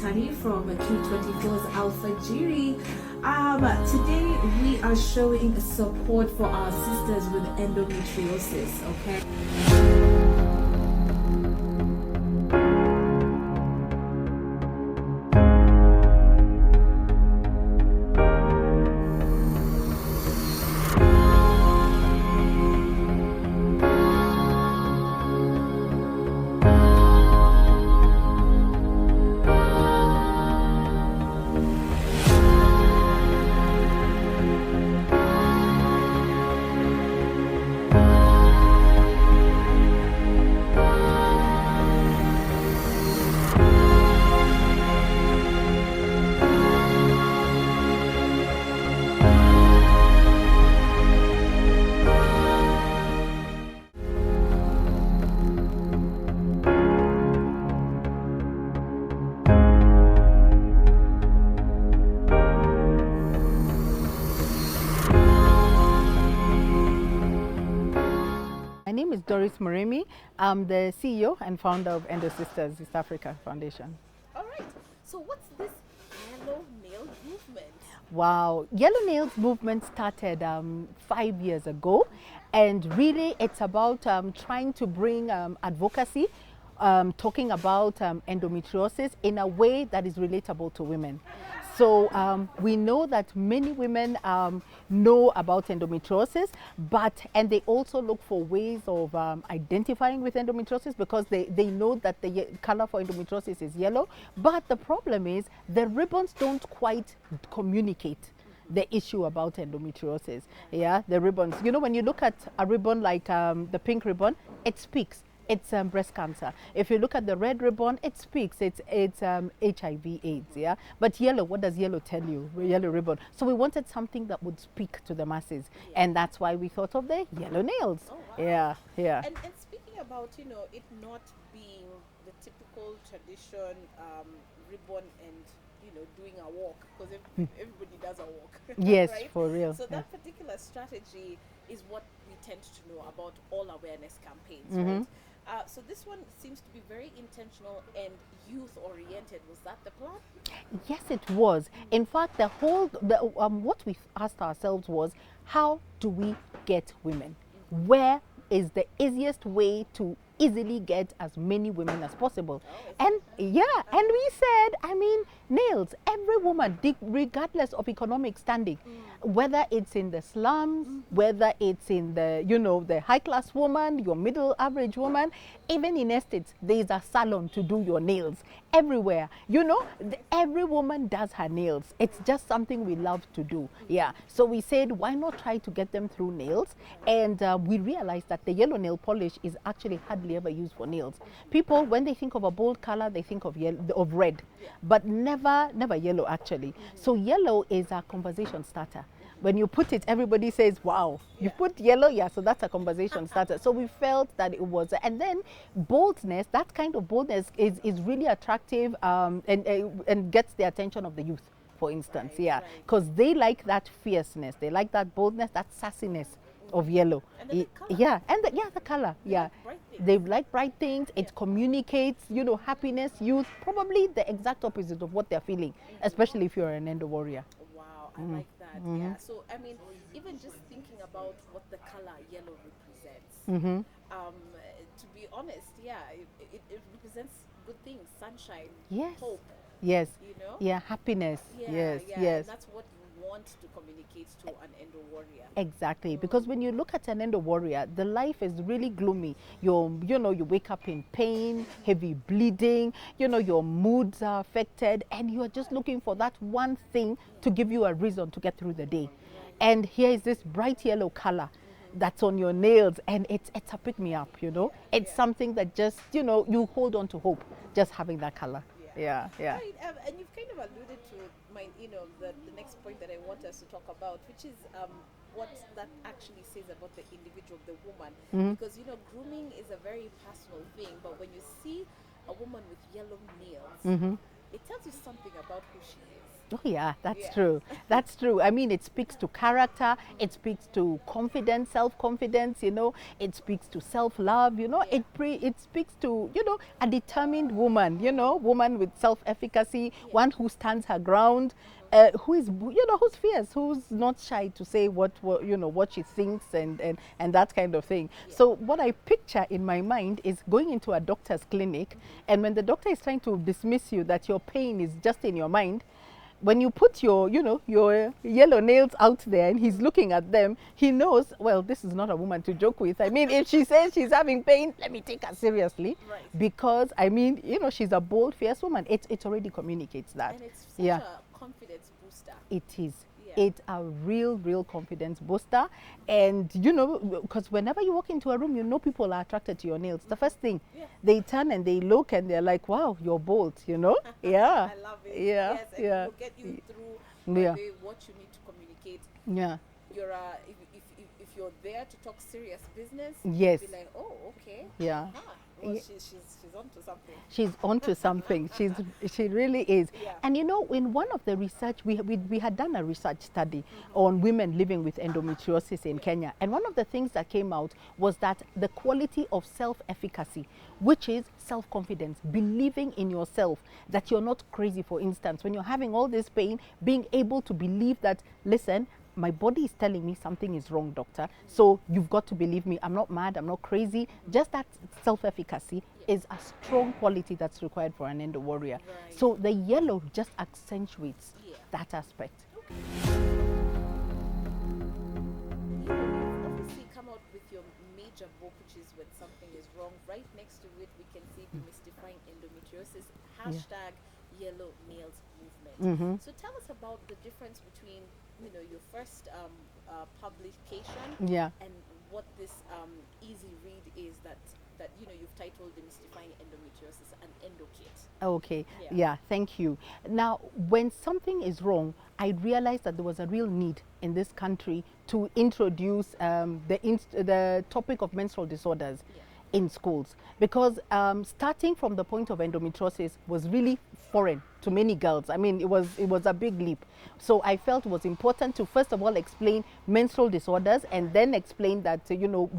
Tani from Q24's Alpha Jiri. Today we are showing support for our sisters with endometriosis, okay? My name is Doris. I'm the CEO and founder of Endo Sisters East Africa Foundation. All right. So what's this yellow nail movement? Wow, Yellow Nails movement started 5 years ago, and really it's about trying to bring advocacy, talking about endometriosis in a way that is relatable to women. So we know that many women know about endometriosis, and they also look for ways of identifying with endometriosis because they know that the color for endometriosis is yellow. But the problem is the ribbons don't quite communicate the issue about endometriosis. Yeah, the ribbons. You know, when you look at a ribbon like the pink ribbon, it speaks. It's breast cancer. If you look at the red ribbon, it speaks. It's HIV/AIDS. Yeah, but yellow. What does yellow tell you? Yellow ribbon. So we wanted something that would speak to the masses, and that's why we thought of the yellow nails. Oh, wow. Yeah. And speaking about it not being the typical tradition ribbon and doing a walk, because everybody does a walk. Yes, right? for real. So that particular strategy is what we tend to know about all awareness campaigns, Mm-hmm. right? So this one seems to be very intentional and youth-oriented. Was that the plan? Yes, it was. In fact, what we asked ourselves was, how do we get women? Where is the easiest way to easily get as many women as possible? And we said, nails. Every woman, regardless of economic standing, whether it's in the slums, whether it's in the high class woman, your middle average woman, even in estates, there is a salon to do your nails. Everywhere, every woman does her nails. It's just something we love to do. Yeah. So we said, why not try to get them through nails? And we realized that the yellow nail polish is actually hardly ever used for nails. People, when they think of a bold color, they think of red, but never yellow actually. So yellow is a conversation starter. When you put it, everybody says, wow, you put yellow? Yeah, so that's a conversation starter. So we felt that it was, and then boldness, that kind of boldness is really attractive and gets the attention of the youth, for instance, because they like that fierceness, they like that boldness, that sassiness of yellow. And the color. Yeah, and the color, yeah. They like bright things, it communicates, happiness, youth, probably the exact opposite of what they're feeling, especially if you're an endo warrior. Wow, I like that. Yeah. So even just thinking about what the color yellow represents, to be honest, it represents good things, sunshine, Yes. hope. Yes. Yeah, happiness. Yes. And that's what you want to communicate to an endo warrior. Exactly, because when you look at an endo warrior, the life is really gloomy. You wake up in pain, heavy bleeding, your moods are affected, and you are just looking for that one thing to give you a reason to get through the day. And here is this bright yellow color that's on your nails, and it's a pick me up, It's something that just, you hold on to hope just having that color. Yeah. Right, and you've kind of alluded to the next point that I want us to talk about, which is what that actually says about the individual, the woman. Because grooming is a very personal thing, but when you see a woman with yellow nails, it tells you something about who she is. Oh yeah, that's Yeah. true. That's true. I mean, it speaks to character. It speaks to confidence, self-confidence. You know, it speaks to self-love. You know, Yeah. it speaks to, you know, a determined woman. You know, woman with self-efficacy, Yeah. one who stands her ground, who is, you know, who's fierce, who's not shy to say what you know, what she thinks, and that kind of thing. Yeah. So what I picture in my mind is going into a doctor's clinic, and when the doctor is trying to dismiss you that your pain is just in your mind, when you put your, you know, your yellow nails out there and he's looking at them, he knows, well, this is not a woman to joke with. I mean, if she says she's having pain, let me take her seriously. Right. Because, I mean, you know, she's a bold, fierce woman. It already communicates that. And it's such Yeah, a confidence booster. it is. Yeah. It's a real confidence booster. And, you know, because whenever you walk into a room, you know people are attracted to your nails. The first thing, Yeah. they turn and they look and they're like, wow, you're bold, you know? Yeah. I love it. Yeah, Yes, and yeah. it will get you through Yeah. maybe what you need to communicate. Yeah. You're if you're there to talk serious business, Yes. be like, oh, okay. Yeah. Well, Ye- she's onto something. She's onto something. She really is. Yeah. And you know, in one of the research, we had done a research study on women living with endometriosis in Kenya. And one of the things that came out was that the quality of self-efficacy, which is self-confidence, believing in yourself, that you're not crazy, for instance, when you're having all this pain, being able to believe that, listen, my body is telling me something is wrong, doctor. So you've got to believe me. I'm not mad. I'm not crazy. Just that self-efficacy is a strong quality that's required for an endo warrior. Right. So the yellow just accentuates Yeah. that aspect. You've obviously come out with your major book, which is When Something Is Wrong. Right next to it, we can see Demystifying Endometriosis, hashtag Yellow Nails Movement. So tell us about the difference between, you know, your first publication Yeah. and what this easy read is that you know you've titled Demystifying Endometriosis, an endo kit. Okay. Yeah. Yeah. Thank you. Now, when something is wrong, I realized that there was a real need in this country to introduce the topic of menstrual disorders in schools, because starting from the point of endometriosis was really foreign to many girls. I mean, it was a big leap. So I felt it was important to first of all explain menstrual disorders, and then explain that you know,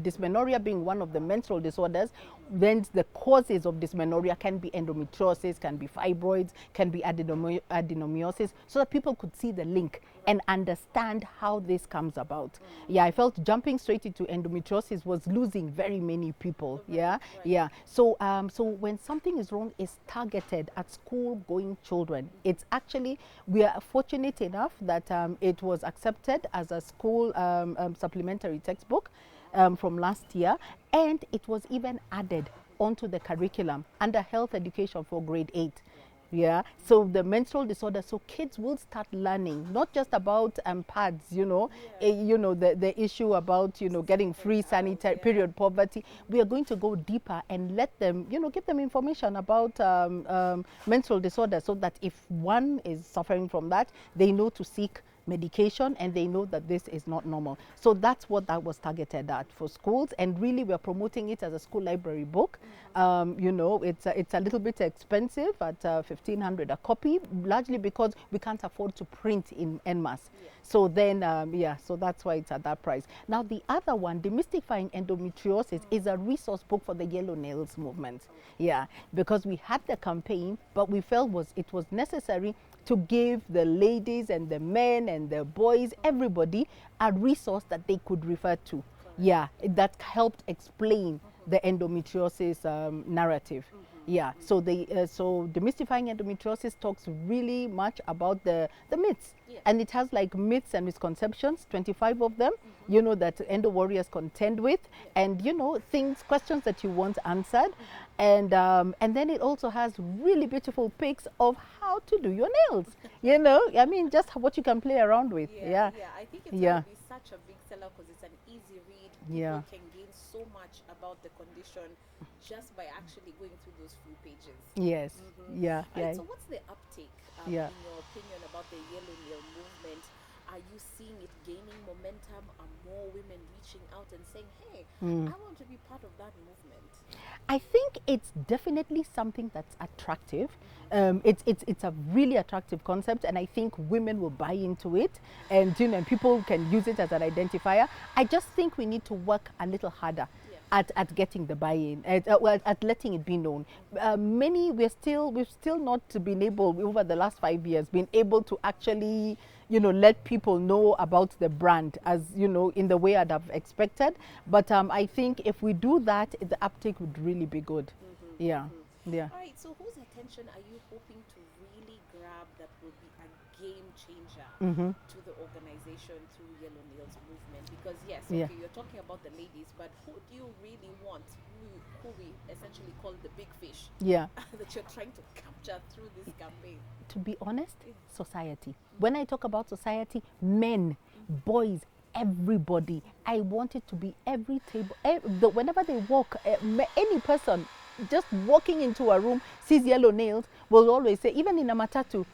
dysmenorrhea being one of the menstrual disorders, then the causes of dysmenorrhea can be endometriosis, can be fibroids, can be adenomyosis, so that people could see the link and understand how this comes about. Yeah, I felt jumping straight into endometriosis was losing very many people. Yeah, yeah. So, so when something is wrong, it's targeted at school-going children. It's actually, we are fortunate enough that it was accepted as a school supplementary textbook from last year, and it was even added onto the curriculum under health education for grade 8. Yeah, so the menstrual disorder, so kids will start learning not just about pads, you know, you know, the issue about, you know, getting free sanitary period poverty. We are going to go deeper and let them, you know, give them information about menstrual disorder, so that if one is suffering from that, they know to seek medication and they know that this is not normal. So that's what that was targeted at for schools, and really we're promoting it as a school library book. You know, it's a little bit expensive at 1,500 a copy, largely because we can't afford to print in en masse. So then, yeah, so that's why it's at that price. Now the other one, Demystifying Endometriosis, is a resource book for the Yellow Nails movement. Yeah, because we had the campaign, but we felt it was necessary to give the ladies and the men and the boys, everybody, a resource that they could refer to. Yeah, that helped explain the endometriosis narrative. Yeah, so so Demystifying Endometriosis talks really much about the myths. And it has like myths and misconceptions, 25 of them, you know, that endo warriors contend with, and you know, questions that you want answered. And then it also has really beautiful pics of how to do your nails. You know, I mean, just what you can play around with. Yeah. I think it's Yeah. going to be such a big seller because it's an easy read. Yeah. People can gain so much about the condition just by actually going through those few pages. Yes. Yeah. Right, Yeah. so what's the uptake, Yeah. in your opinion, about the yellow nail movement? are you seeing it gaining momentum? Are more women reaching out and saying, hey, I want to be part of that movement? I think it's definitely something that's attractive. It's a really attractive concept, and I think women will buy into it, and and people can use it as an identifier. I just think we need to work a little harder at getting the buy-in, at letting it be known. We've still not been able, over the last 5 years, been able to actually let people know about the brand as in the way I'd have expected. But I think if we do that, the uptake would really be good. Yeah. All right, so whose attention are you hoping to really grab that will be a game changer to the organization through Yellow Nails movement? Because yes, okay, you're talking about the ladies, but who do you really want, who we essentially call the big fish, that you're trying to capture through this campaign? To be honest, society. When I talk about society, men, boys, everybody, I want it to be every table, whenever they walk, any person just walking into a room sees Yellow Nails will always say, even in a matatu,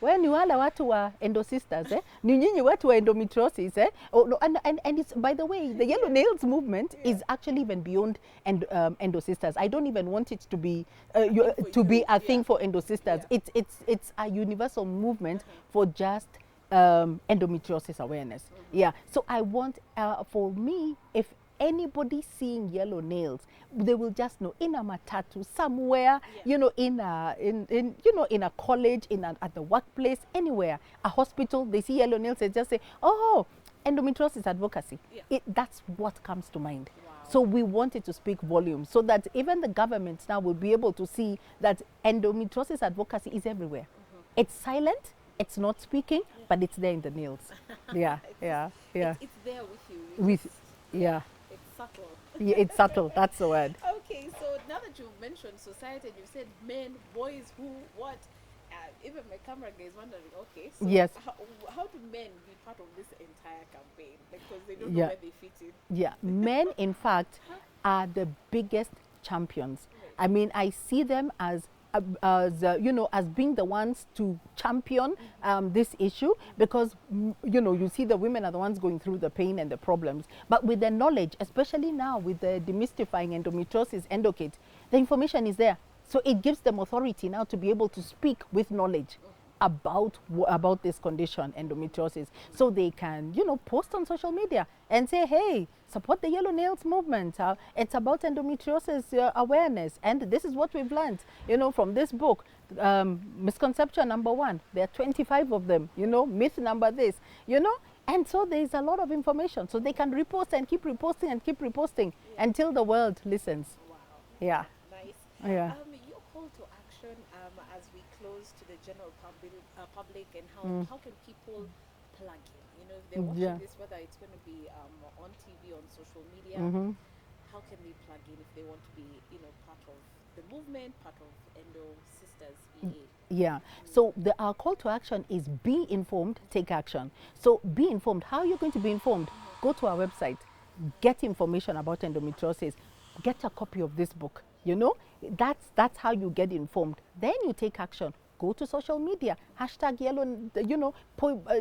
when you are watu wa endo sisters, ni nyinyi watu wa endometriosis, oh, no, and it's, by the way, the Yellow Nails movement is actually even beyond endo sisters. I don't even want it to be a thing for endo sisters. It's a universal movement for just endometriosis awareness. So I want, for me, if anybody seeing Yellow Nails, they will just know, in a matatu somewhere, in a college, at the workplace, anywhere, a hospital, they see Yellow Nails, they just say, oh, endometriosis advocacy. That's what comes to mind. So we wanted to speak volumes so that even the governments now will be able to see that endometriosis advocacy is everywhere. It's silent, it's not speaking, but it's there in the nails. It's there with you. It's subtle. It's subtle, that's the word. Okay, so now that you've mentioned society and you've said men, boys, who, what, even my camera guy is wondering, okay, so how do men be part of this entire campaign? Because they don't know where they fit in. Men, in fact, are the biggest champions. I mean, I see them as being the ones to champion this issue, because you see the women are the ones going through the pain and the problems, but with the knowledge, especially now with the demystifying endometriosis endokit, the information is there, so it gives them authority now to be able to speak with knowledge about this condition, endometriosis, so they can post on social media and say, hey, support the Yellow Nails movement. It's about endometriosis awareness, and this is what we've learned from this book. Misconception number 1, there are 25 of them, myth number this, and so there's a lot of information, so they can repost and keep reposting and keep reposting until the world listens. Nice. Yeah. Your call to action as we close to the general public, and how can people plug in? If they're watching this, whether it's going to be on TV, on social media, how can they plug in if they want to be, part of the movement, part of Endo Sisters EA? So our call to action is be informed, take action. So be informed. How are you going to be informed? Go to our website, get information about endometriosis, get a copy of this book. That's how you get informed. Then you take action. Go to social media, hashtag Yellow,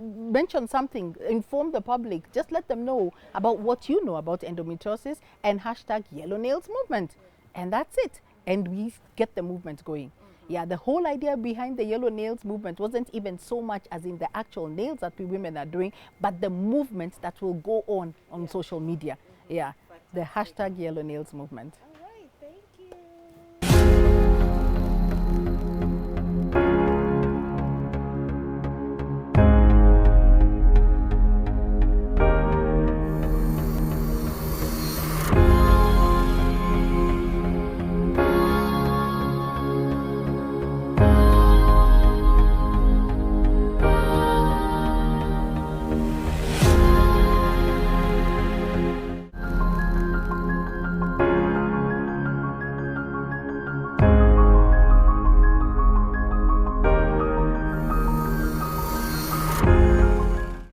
mention something, inform the public, just let them know about what you know about endometriosis, and hashtag Yellow Nails movement. And that's it. And we get the movement going. The whole idea behind the Yellow Nails movement wasn't even so much as in the actual nails that we women are doing, but the movement that will go on social media. The hashtag Yellow Nails movement.